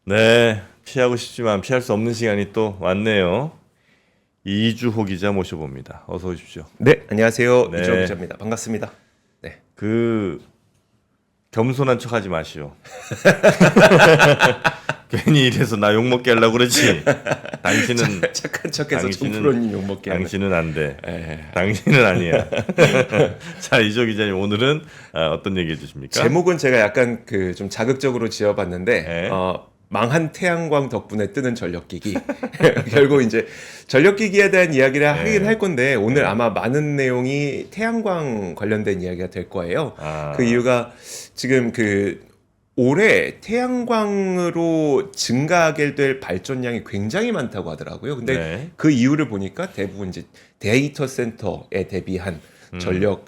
네, 피하고 싶지만 피할 수 없는 시간이 또 왔네요. 이주호 기자 모셔봅니다. 어서 오십시오. 네, 안녕하세요. 네. 이주호 기자입니다. 반갑습니다. 네. 그 겸손한 척하지 마시오. 괜히 이래서 나 욕먹게 하려고 그러지. 당신은 착한 척해서 당신은- 정프로님 욕먹게 하는. 당신은 안 돼. 에, 당신은 아니야. 자, 이주호 기자님 오늘은 어떤 얘기 해주십니까? 제목은 제가 약간 그 좀 자극적으로 지어봤는데 네. 망한 태양광 덕분에 뜨는 전력기기. 결국 이제 전력기기에 대한 이야기를 하긴 할 건데 오늘 아마 많은 내용이 태양광 관련된 이야기가 될 거예요. 아, 그 이유가 지금 그 올해 태양광으로 증가하게 될 발전량이 굉장히 많다고 하더라고요. 근데 네. 그 이유를 보니까 대부분 이제 데이터 센터에 대비한 전력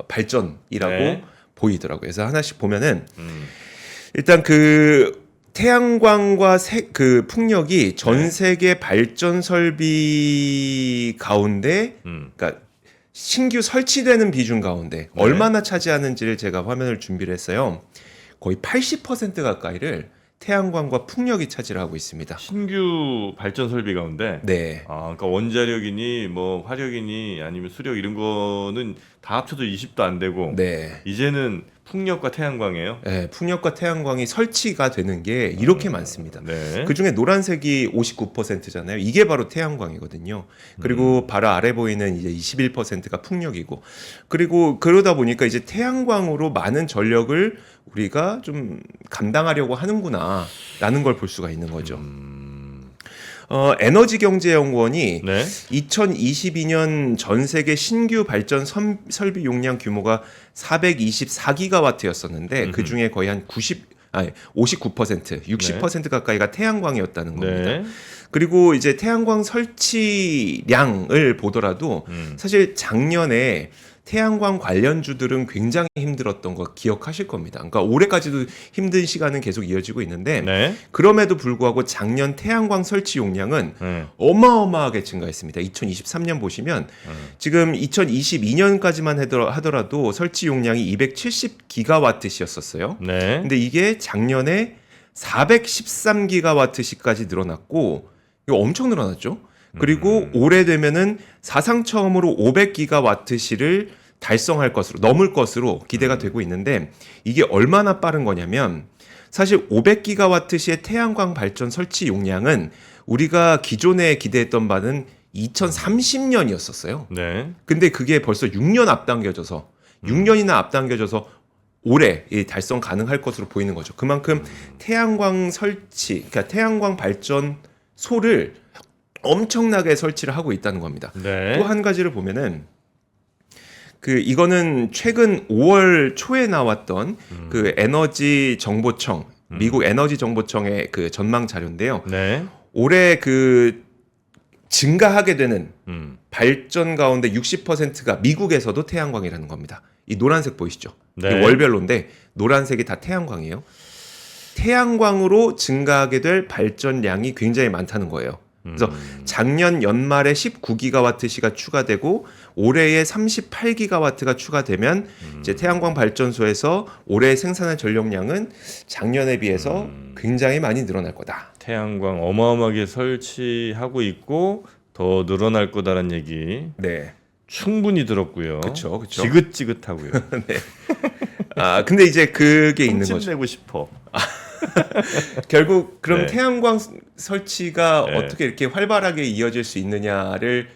발전이라고 네. 보이더라고요. 그래서 하나씩 보면은 음, 일단 그 태양광과 그 풍력이 전 세계 발전 설비 가운데 그러니까 신규 설치되는 비중 가운데 네. 얼마나 차지하는지를 제가 화면을 준비를 했어요. 거의 80% 가까이를 태양광과 풍력이 차지를 하고 있습니다. 신규 발전 설비 가운데 네. 그러니까 원자력이니 뭐 화력이니 아니면 수력 이런 거는 다 합쳐도 20도 안 되고 네. 이제는 풍력과 태양광이에요. 네, 풍력과 태양광이 설치가 되는 게 이렇게 많습니다. 네. 그 중에 노란색이 59%잖아요. 이게 바로 태양광이거든요. 그리고 바로 아래 보이는 이제 21%가 풍력이고, 그리고 그러다 보니까 이제 태양광으로 많은 전력을 우리가 좀 감당하려고 하는구나라는 걸 볼 수가 있는 거죠. 에너지경제연구원이 네. 2022년 전 세계 신규 발전 설비 용량 규모가 424기가와트였었는데 그 중에 거의 한 59%, 60% 가까이가 태양광이었다는 겁니다. 네. 그리고 이제 태양광 설치량을 보더라도 사실 작년에 태양광 관련주들은 굉장히 힘들었던 거 기억하실 겁니다. 그러니까 올해까지도 힘든 시간은 계속 이어지고 있는데 네. 그럼에도 불구하고 작년 태양광 설치 용량은 어마어마하게 증가했습니다. 2023년 보시면 지금 2022년까지만 하더라도 설치 용량이 270기가와트시였었어요. 네. 근데 이게 작년에 413기가와트시까지 늘어났고 이거 엄청 늘어났죠. 그리고 올해 되면은 사상 처음으로 500기가와트시를 달성할 것으로 넘을 것으로 기대가 되고 있는데 이게 얼마나 빠른 거냐면 사실 500기가와트시의 태양광 발전 설치 용량은 우리가 기존에 기대했던 바는 2030년이었었어요. 네. 근데 그게 벌써 6년 앞당겨져서 6년이나 앞당겨져서 올해 달성 가능할 것으로 보이는 거죠. 그만큼 태양광 설치, 그러니까 태양광 발전소를 엄청나게 설치를 하고 있다는 겁니다. 네. 또 한 가지를 보면은 그 이거는 최근 5월 초에 나왔던 그 에너지 정보청 미국 에너지 정보청의 그 전망 자료인데요. 네. 올해 그 증가하게 되는 음. 발전 가운데 60%가 미국에서도 태양광이라는 겁니다. 이 노란색 보이시죠? 네. 이게 월별로인데 노란색이 다 태양광이에요. 태양광으로 증가하게 될 발전량이 굉장히 많다는 거예요. 그래서 작년 연말에 19기가와트시가 추가되고 올해에 38기가와트가 추가되면 이제 태양광 발전소에서 올해 생산할 전력량은 작년에 비해서 굉장히 많이 늘어날 거다. 태양광 어마어마하게 설치하고 있고 더 늘어날 거다라는 얘기 네. 충분히 들었고요. 그쵸, 그쵸. 지긋지긋하고요. 근데 이제 그게 있는 흠집 거죠. 내고 싶어. 결국 그럼 네. 태양광 설치가 네. 어떻게 이렇게 활발하게 이어질 수 있느냐를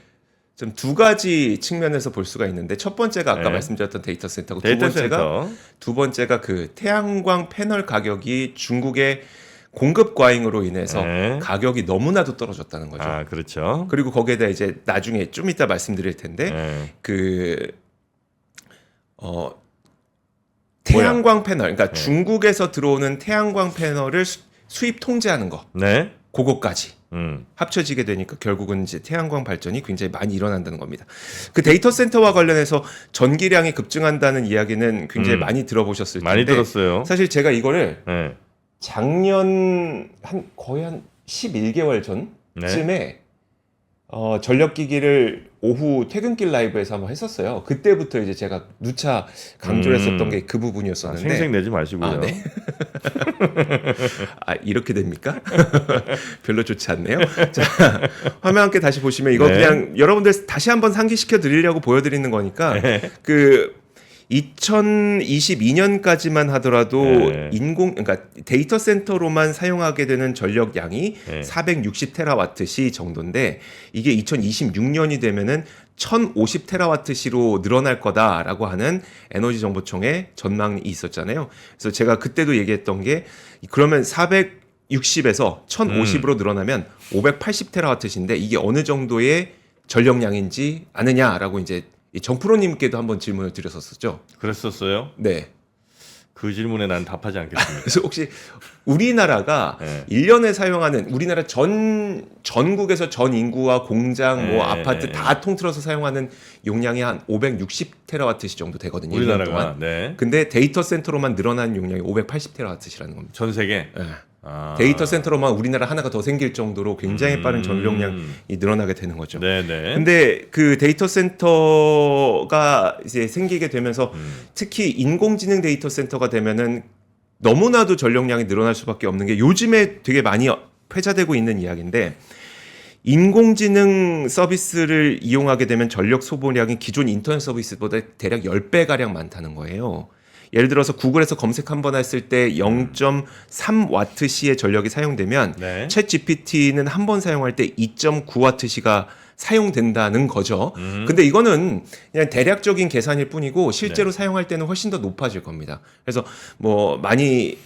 좀 두 가지 측면에서 볼 수가 있는데 첫 번째가 아까 네. 말씀드렸던 데이터 센터고 데이터 센터. 두 번째가 그 태양광 패널 가격이 중국의 공급 과잉으로 인해서 네. 가격이 너무나도 떨어졌다는 거죠. 아, 그렇죠. 그리고 거기에다 이제 나중에 좀 이따 말씀드릴 텐데 네. 그 태양광 패널, 그러니까 네. 중국에서 들어오는 태양광 패널을 수입 통제하는 거, 네. 그거까지 음. 합쳐지게 되니까 결국은 이제 태양광 발전이 굉장히 많이 일어난다는 겁니다. 그 데이터 센터와 관련해서 전기량이 급증한다는 이야기는 굉장히 많이 들어보셨을 텐데 많이 들었어요. 사실 제가 이거를 네. 작년 거의 한 11개월 전쯤에 전력기기를 오후 퇴근길 라이브에서 한번 했었어요. 그때부터 이제 제가 누차 강조를 했었던 게 그 부분이었었는데. 생색 내지 마시고요. 네. 이렇게 됩니까? 별로 좋지 않네요. 자, 화면 함께 다시 보시면 이거 네. 그냥 여러분들 다시 한번 상기시켜 드리려고 보여드리는 거니까 그 2022년까지만 하더라도 네. 그러니까 데이터 센터로만 사용하게 되는 전력량이 네. 460테라와트시 정도인데 이게 2026년이 되면은 1050테라와트시로 늘어날 거다라고 하는 에너지정보청의 전망이 있었잖아요. 그래서 제가 그때도 얘기했던 게 그러면 460에서 1050으로 늘어나면 580테라와트시인데 이게 어느 정도의 전력량인지 아느냐라고 이제 정프로님께도 한번 질문을 드렸었죠. 그랬었어요? 네. 그 질문에 난 답하지 않겠습니다. 그래서 혹시 우리나라가 네. 1년에 사용하는 우리나라 전국에서 전 인구와 공장 뭐 아파트 다 통틀어서 사용하는 용량이 한 560테라와트시 정도 되거든요. 1년 우리나라가 동안. 네. 근데 데이터 센터로만 늘어난 용량이 580테라와트시라는 겁니다. 전 세계. 네. 아. 데이터 센터로만 우리나라 하나가 더 생길 정도로 굉장히 빠른 전력량이 늘어나게 되는 거죠. 네네. 근데 그 데이터 센터가 이제 생기게 되면서 특히 인공지능 데이터 센터가 되면은 너무나도 전력량이 늘어날 수밖에 없는 게 요즘에 되게 많이 회자되고 있는 이야기인데 인공지능 서비스를 이용하게 되면 전력 소모량이 기존 인터넷 서비스보다 대략 10배가량 많다는 거예요. 예를 들어서 구글에서 검색 한번 했을 때 0.3와트시의 전력이 사용되면 네. 챗 GPT는 한 번 사용할 때 2.9와트시가 사용된다는 거죠. 근데 이거는 그냥 대략적인 계산일 뿐이고 실제로 사용할 때는 훨씬 더 높아질 겁니다. 그래서 뭐 많이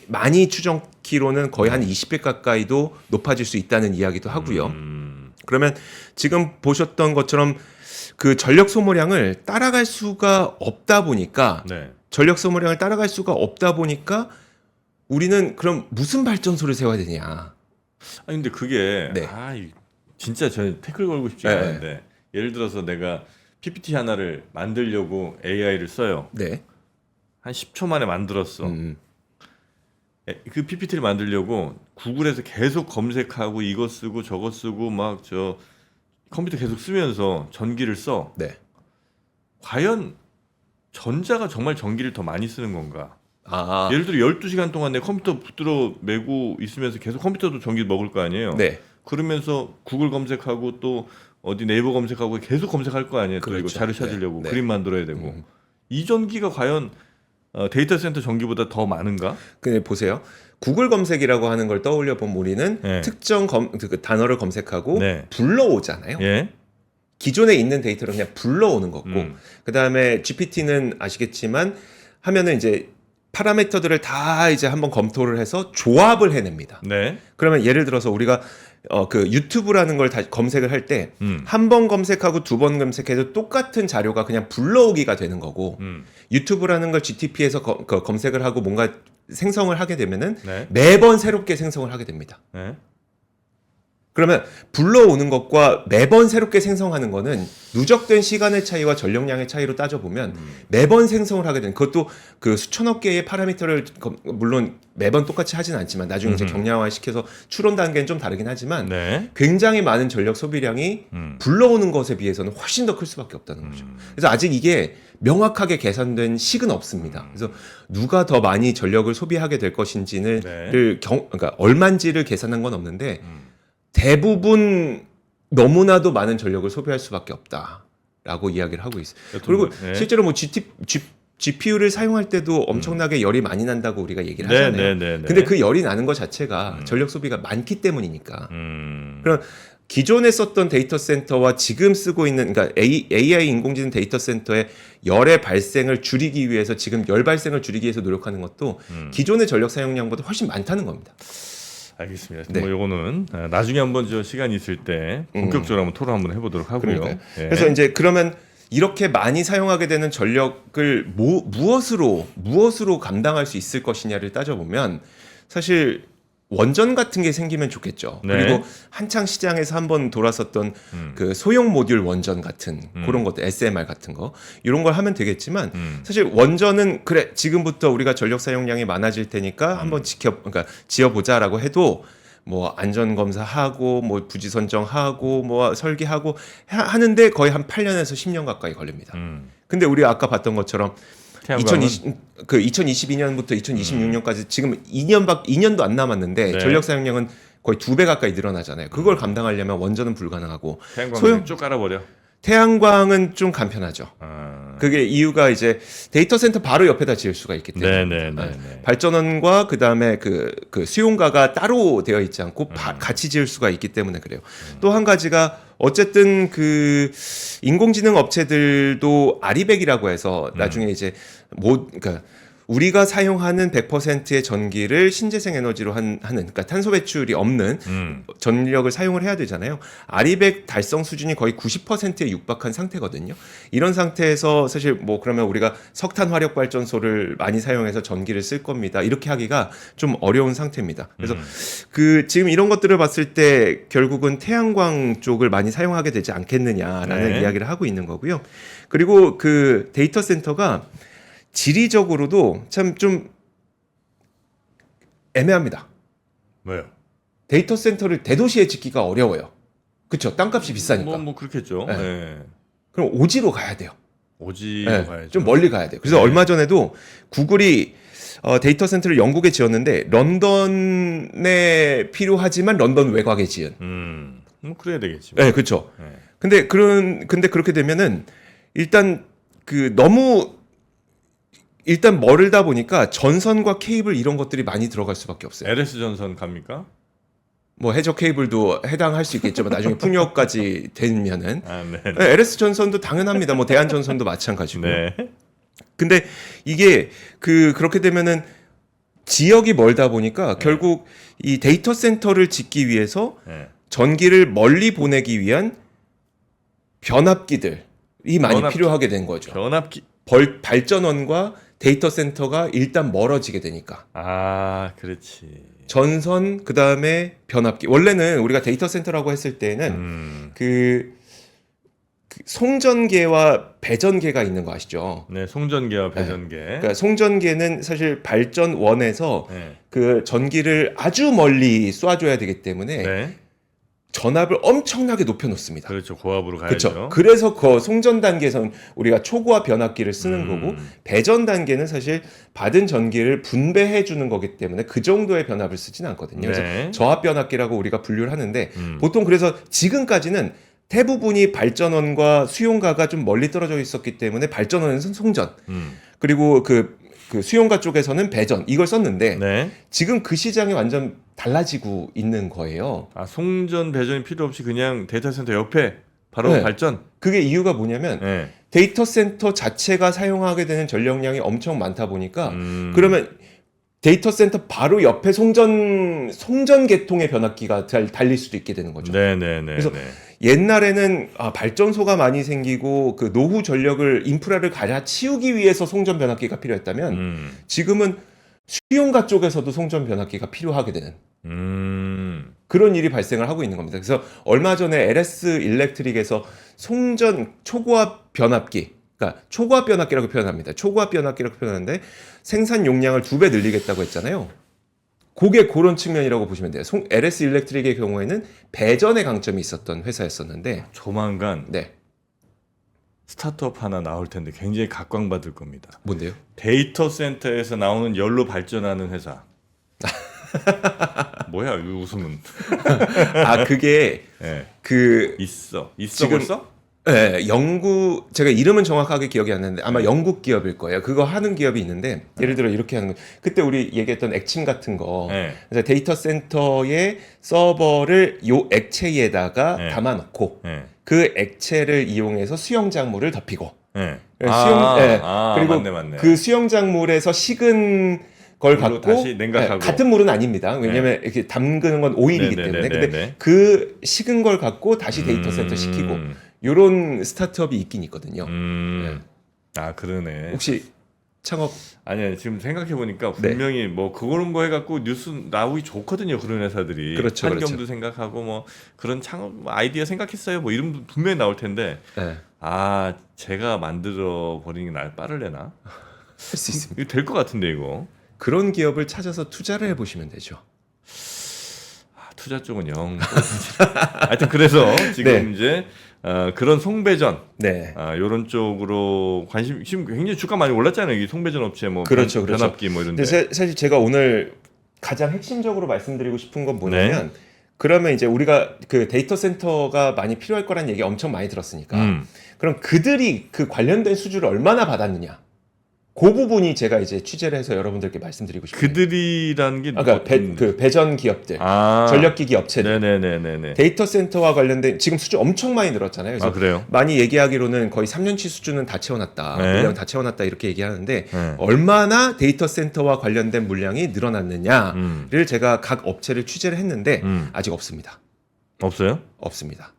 추정키로는 거의 한 20배 가까이도 높아질 수 있다는 이야기도 하고요. 그러면 지금 보셨던 것처럼 그 전력 소모량을 따라갈 수가 없다 보니까 네. 전력 소모량을 따라갈 수가 없다 보니까 우리는 그럼 무슨 발전소를 세워야 되냐? 아니 근데 그게 네. 진짜 저 태클 걸고 싶지 네. 않은데 예를 들어서 내가 PPT 하나를 만들려고 AI를 써요. 네. 한 10초 만에 만들었어. 그 PPT를 만들려고 구글에서 계속 검색하고 이거 쓰고 저거 쓰고 막 저 컴퓨터 계속 쓰면서 전기를 써. 네. 과연 전자가 정말 전기를 더 많이 쓰는 건가? 아. 예를 들어 12시간 동안 내 컴퓨터 붙들어 메고 있으면서 계속 컴퓨터도 전기 먹을 거 아니에요. 네. 그러면서 구글 검색하고 또 어디 네이버 검색하고 계속 검색할 거 아니에요. 또 이거 그렇죠. 자료 찾으려고 네. 그림 만들어야 되고. 이 전기가 과연 데이터 센터 전기보다 더 많은가? 근데 보세요. 구글 검색이라고 하는 걸 떠올려 보면 우리는 네. 특정 그 단어를 검색하고 네. 불러오잖아요. 예. 기존에 있는 데이터를 그냥 불러오는 거고 음. 그다음에 GPT는 아시겠지만 하면은 이제 파라미터들을 다 이제 한번 검토를 해서 조합을 해냅니다. 네. 그러면 예를 들어서 우리가 그 유튜브라는 걸 다시 검색을 할 때 한 번 검색하고 두 번 검색해도 똑같은 자료가 그냥 불러오기가 되는 거고 유튜브라는 걸 GTP에서 검색을 하고 뭔가 생성을 하게 되면은 네. 매번 새롭게 생성을 하게 됩니다. 네. 그러면 불러오는 것과 매번 새롭게 생성하는 거는 누적된 시간의 차이와 전력량의 차이로 따져보면 매번 생성을 하게 되는 그것도 그 수천억 개의 파라미터를 물론 매번 똑같이 하진 않지만 나중에 이제 경량화시켜서 추론 단계는 좀 다르긴 하지만 네. 굉장히 많은 전력 소비량이 불러오는 것에 비해서는 훨씬 더 클 수밖에 없다는 거죠. 그래서 아직 이게 명확하게 계산된 식은 없습니다. 그래서 누가 더 많이 전력을 소비하게 될 것인지를 네. 그러니까 얼마인지를 계산한 건 없는데 대부분 너무나도 많은 전력을 소비할 수밖에 없다라고 이야기를 하고 있어요. 그리고 네. 실제로 뭐 GPU를 사용할 때도 엄청나게 열이 많이 난다고 우리가 얘기를 네, 하잖아요. 네, 네, 네. 근데 그 열이 나는 것 자체가 전력 소비가 많기 때문이니까. 그럼 기존에 썼던 데이터 센터와 지금 쓰고 있는 그러니까 AI 인공지능 데이터 센터의 열의 발생을 줄이기 위해서 지금 열 발생을 줄이기 위해서 노력하는 것도 기존의 전력 사용량보다 훨씬 많다는 겁니다. 알겠습니다. 네. 뭐 요거는 나중에 한번 저 시간이 있을 때 본격적으로 한번 토론 한번 해보도록 하고요. 그러니까요. 예. 그래서 이제 그러면 이렇게 많이 사용하게 되는 전력을 무엇으로 감당할 수 있을 것이냐를 따져보면 사실 원전 같은 게 생기면 좋겠죠. 네. 그리고 한창 시장에서 한번 돌았었던 그 소형 모듈 원전 같은 그런 것들, SMR 같은 거 이런 걸 하면 되겠지만 사실 원전은 그래 지금부터 우리가 전력 사용량이 많아질 테니까 한번 그러니까 지어보자라고 해도 뭐 안전 검사하고 뭐 부지 선정하고 뭐 설계하고 하는데 거의 한 8년에서 10년 가까이 걸립니다. 근데 우리 아까 봤던 것처럼 태양광은 2022년부터 2026년까지 지금 2년도 안 남았는데 네. 전력 사용량은 거의 2배 가까이 늘어나잖아요. 그걸 감당하려면 원전은 불가능하고 태양광 쭉 깔아버려. 태양광은 좀 간편하죠. 그게 이유가 이제 데이터 센터 바로 옆에다 지을 수가 있기 때문에 네네네. 발전원과 그다음에 그 수용가가 따로 되어 있지 않고 같이 지을 수가 있기 때문에 그래요. 또 한 가지가 어쨌든 그 인공지능 업체들도 아리백이라고 해서 나중에 이제 그러니까 우리가 사용하는 100%의 전기를 신재생 에너지로 하는 그러니까 탄소 배출이 없는 전력을 사용을 해야 되잖아요. 아리백 달성 수준이 거의 90%에 육박한 상태거든요. 이런 상태에서 사실 뭐 그러면 우리가 석탄 화력 발전소를 많이 사용해서 전기를 쓸 겁니다. 이렇게 하기가 좀 어려운 상태입니다. 그래서 그 지금 이런 것들을 봤을 때 결국은 태양광 쪽을 많이 사용하게 되지 않겠느냐라는 네. 이야기를 하고 있는 거고요. 그리고 그 데이터 센터가 지리적으로도 참 좀 애매합니다. 왜요? 데이터 센터를 대도시에 짓기가 어려워요. 그렇죠? 땅값이 비싸니까. 뭐 그렇겠죠. 네. 네. 그럼 오지로 가야 돼요. 오지로 네, 가야죠. 좀 멀리 가야 돼요. 그래서 네. 얼마 전에도 구글이 데이터 센터를 영국에 지었는데 런던에 필요하지만 런던 외곽에 지은. 뭐 그래야 되겠지. 네, 그렇죠. 네. 근데 그렇게 되면은 일단 일단 멀다 보니까 전선과 케이블 이런 것들이 많이 들어갈 수밖에 없어요. LS 전선 갑니까? 뭐 해저 케이블도 해당할 수 있겠지만 나중에 풍력까지 되면은 네. 네, LS 전선도 당연합니다. 뭐 대한 전선도 마찬가지고. 네. 근데 이게 그렇게 되면은 지역이 멀다 보니까 결국 이 데이터 센터를 짓기 위해서 네. 전기를 멀리 보내기 위한 변압기들이 많이 필요하게 된 거죠. 변압기. 발전원과 데이터 센터가 일단 멀어지게 되니까. 그렇지. 전선 그다음에 변압기. 원래는 우리가 데이터 센터라고 했을 때는 그 송전계와 배전계가 있는 거 아시죠? 네, 송전계와 배전계. 그러니까 송전계는 사실 발전원에서 네. 그 전기를 아주 멀리 쏴줘야 되기 때문에 네. 전압을 엄청나게 높여 놓습니다. 그렇죠. 고압으로 가야죠. 그렇죠. 그래서 그 송전 단계에서는 우리가 초고압 변압기를 쓰는 거고 배전 단계는 사실 받은 전기를 분배해 주는 거기 때문에 그 정도의 변압을 쓰진 않거든요. 네. 그래서 저압 변압기라고 우리가 분류를 하는데 보통 그래서 지금까지는 대부분이 발전원과 수용가가 좀 멀리 떨어져 있었기 때문에 발전원에서는 송전 그리고 그 수용가 쪽에서는 배전 이걸 썼는데 네. 지금 그 시장이 완전 달라지고 있는 거예요. 송전 배전이 필요 없이 그냥 데이터 센터 옆에 바로 네. 발전. 그게 이유가 뭐냐면 네. 데이터 센터 자체가 사용하게 되는 전력량이 엄청 많다 보니까 그러면 데이터 센터 바로 옆에 송전 계통의 변압기가 달릴 수도 있게 되는 거죠. 네네네. 그래서 옛날에는 발전소가 많이 생기고 그 노후 전력을 인프라를 갈아치우기 위해서 송전 변압기가 필요했다면 지금은 수용가 쪽에서도 송전 변압기가 필요하게 되는 그런 일이 발생을 하고 있는 겁니다. 그래서 얼마 전에 LS 일렉트릭에서 초고압 변압기, 그러니까 초고압 변압기라고 표현합니다. 초고압 변압기라고 표현하는데 생산 용량을 2배 늘리겠다고 했잖아요. 그게 그런 측면이라고 보시면 돼요. LS 일렉트릭의 경우에는 배전의 강점이 있었던 회사였었는데 조만간 네. 스타트업 하나 나올 텐데 굉장히 각광받을 겁니다. 뭔데요? 데이터 센터에서 나오는 열로 발전하는 회사. 뭐야 이 웃음은? 그게 네. 있어 지금 벌써? 네, 제가 이름은 정확하게 기억이 안 나는데 아마 영국 기업일 거예요. 그거 하는 기업이 있는데 예를 들어 이렇게 하는 거. 그때 우리 얘기했던 액침 같은 거. 네. 그래서 데이터 센터의 서버를 요 액체에다가 네. 담아놓고 네. 그 액체를 이용해서 수영작물을 덮이고 네. 그리고 맞네. 그 수영작물에서 식은 걸 물로 갖고 다시 냉각하고. 같은 물은 아닙니다. 왜냐하면 이렇게 담그는 건 오일이기 때문에. 근데 네. 그 식은 걸 갖고 다시 데이터 센터 시키고 요런 스타트업이 있긴 있거든요. 그러네. 혹시 창업 아니야 지금 생각해 보니까 분명히 뭐 그런 거 해갖고 뉴스 나오기 좋거든요. 그런 회사들이 그렇죠, 환경도 그렇죠. 생각하고 뭐 그런 창업 아이디어 생각했어요. 뭐 이런 분명히 나올 텐데 네. 제가 만들어 버리는 게 날 빠를래나? 할 수 있습니다. 이거 될 것 같은데 이거. 그런 기업을 찾아서 투자를 해보시면 되죠. 투자 쪽은 영. 하여튼 그래서 지금 이제 그런 송배전, 네. 요런 쪽으로 관심 지금 굉장히 주가 많이 올랐잖아요. 이 송배전 업체 뭐 그렇죠. 변압기 뭐 이런데. 근데 사실 제가 오늘 가장 핵심적으로 말씀드리고 싶은 건 뭐냐면 그러면 이제 우리가 그 데이터 센터가 많이 필요할 거란 얘기 엄청 많이 들었으니까 그럼 그들이 그 관련된 수주를 얼마나 받았느냐? 그 부분이 제가 이제 취재를 해서 여러분들께 말씀드리고 싶어요. 그들이라는 게 그러니까 그 배전 기업들, 전력기기 업체들, 네네네네. 데이터 센터와 관련된 지금 수주 엄청 많이 늘었잖아요. 그래서 그래요? 많이 얘기하기로는 거의 3년치 수주는 다 채워놨다, 네. 물량 다 채워놨다 이렇게 얘기하는데 얼마나 데이터 센터와 관련된 물량이 늘어났느냐를 제가 각 업체를 취재를 했는데 아직 없습니다. 없어요? 없습니다.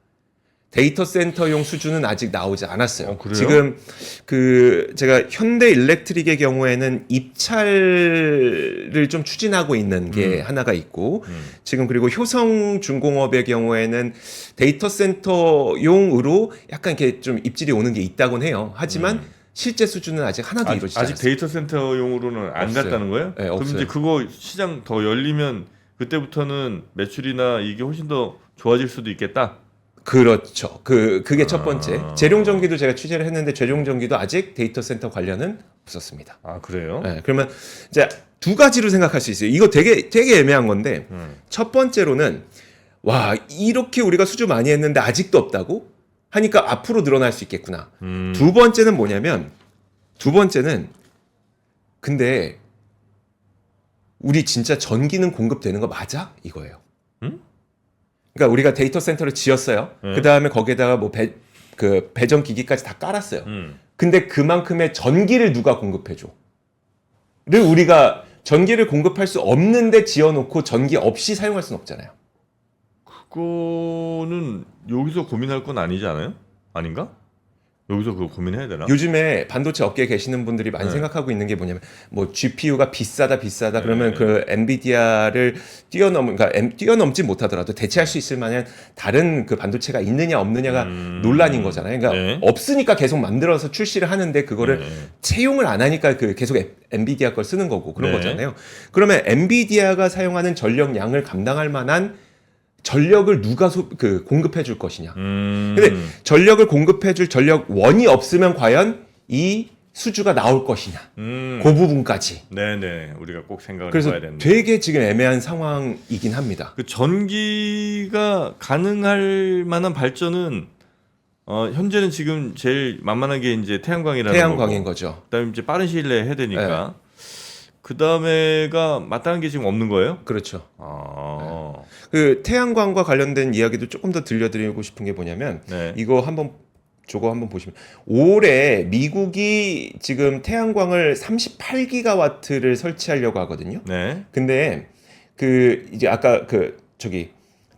데이터 센터용 수주는 아직 나오지 않았어요. 그래요? 지금 그 제가 현대 일렉트릭의 경우에는 입찰을 좀 추진하고 있는 게 하나가 있고 지금 그리고 효성중공업의 경우에는 데이터 센터용으로 약간 이렇게 좀 입질이 오는 게 있다곤 해요. 하지만 실제 수주는 아직 하나도 이루어지지 아직 않았어요. 데이터 센터용으로는 안 없어요. 갔다는 거예요? 네, 그럼 없어요. 이제 그거 시장 더 열리면 그때부터는 매출이나 이게 훨씬 더 좋아질 수도 있겠다. 그렇죠. 그게 첫 번째. 재룡전기도 제가 취재를 했는데 재룡전기도 아직 데이터 센터 관련은 없었습니다. 그래요? 네, 그러면 이제 두 가지로 생각할 수 있어요. 이거 되게 애매한 건데 첫 번째로는 와 이렇게 우리가 수주 많이 했는데 아직도 없다고 하니까 앞으로 늘어날 수 있겠구나. 두 번째는 뭐냐면 근데 우리 진짜 전기는 공급되는 거 맞아? 이거예요. 그러니까 우리가 데이터 센터를 지었어요. 그 다음에 거기에다가 뭐 배전 기기까지 다 깔았어요. 근데 그만큼의 전기를 누가 공급해줘? 를 우리가 전기를 공급할 수 없는데 지어놓고 전기 없이 사용할 수는 없잖아요. 그거는 여기서 고민할 건 아니지 않아요? 아닌가? 여기서 그거 고민해야 되나? 요즘에 반도체 업계에 계시는 분들이 많이 생각하고 있는 게 뭐냐면 뭐 GPU가 비싸다 그러면 그 엔비디아를 그러니까 뛰어넘지 못하더라도 대체할 수 있을 만한 다른 그 반도체가 있느냐 없느냐가 논란인 거잖아요. 그러니까 없으니까 계속 만들어서 출시를 하는데 그거를 채용을 안 하니까 그 계속 엔비디아 걸 쓰는 거고 그런 거잖아요. 그러면 엔비디아가 사용하는 전력량을 감당할 만한 전력을 누가 공급해 줄 것이냐. 근데 전력을 공급해 줄 전력원이 없으면 과연 이 수주가 나올 것이냐. 그 부분까지. 네네. 우리가 꼭 생각을 그래서 해봐야 되는데. 되게 지금 애매한 상황이긴 합니다. 그 전기가 가능할 만한 발전은 현재는 지금 제일 만만한 게 이제 태양광인 거죠. 그다음에 이제 빠른 시일 내에 해야 되니까. 그 다음에가 맞다는 게 지금 없는 거예요? 그렇죠. 그 태양광과 관련된 이야기도 조금 더 들려드리고 싶은 게 뭐냐면 저거 한번 보시면 올해 미국이 지금 태양광을 38기가와트를 설치하려고 하거든요. 네. 근데 그 이제 아까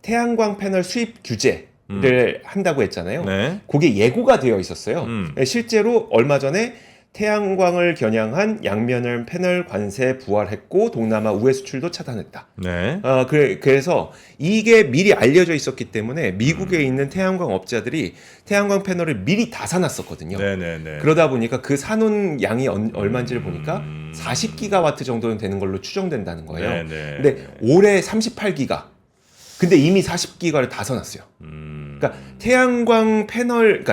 태양광 패널 수입 규제를 한다고 했잖아요. 네. 그게 예고가 되어 있었어요. 실제로 얼마 전에 태양광을 겨냥한 양면을 패널 관세 부활했고 동남아 우회 수출도 차단했다. 네. 그래서 이게 미리 알려져 있었기 때문에 미국에 있는 태양광 업자들이 태양광 패널을 미리 다 사놨었거든요. 네네네. 그러다 보니까 그 사놓은 양이 얼마인지를 보니까 40기가와트 정도는 되는 걸로 추정된다는 거예요. 네네. 근데 올해 38기가. 근데 이미 40기가를 다 사놨어요. 그러니까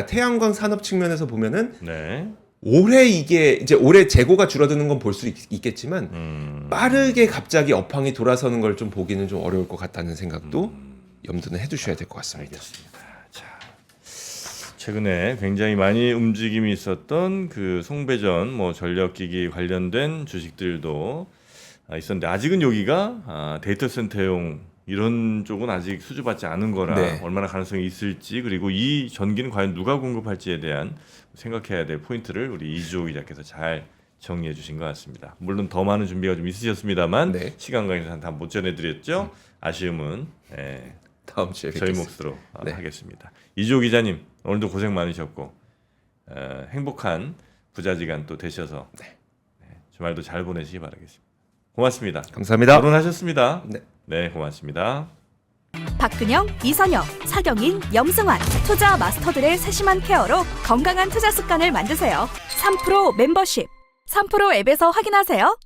태양광 산업 측면에서 보면은 올해 올해 재고가 줄어드는 건 볼 수 있겠지만 빠르게 갑자기 업황이 돌아서는 걸 좀 보기는 좀 어려울 것 같다는 생각도 염두는 해두셔야 될 것 같습니다. 알겠습니다. 자, 최근에 굉장히 많이 움직임이 있었던 그 송배전 뭐 전력기기 관련된 주식들도 있었는데 아직은 여기가 데이터 센터용 이런 쪽은 아직 수주받지 않은 거라 얼마나 가능성이 있을지 그리고 이 전기는 과연 누가 공급할지에 대한 생각해야 될 포인트를 우리 이주호 기자께서 잘 정리해 주신 것 같습니다. 물론 더 많은 준비가 좀 있으셨습니다만 시간 관계상 다 못 전해드렸죠. 아쉬움은 다음 주에 저희 몫으로 하겠습니다. 이주호 기자님 오늘도 고생 많으셨고 행복한 부자지간 또 되셔서 주말도 잘 보내시기 바라겠습니다. 고맙습니다. 감사합니다. 결혼하셨습니다. 네, 고맙습니다. 박근영, 이선영, 사경인, 염승환 투자 마스터들의 세심한 케어로 건강한 투자 습관을 만드세요. 3프로 멤버십 3프로 앱에서 확인하세요.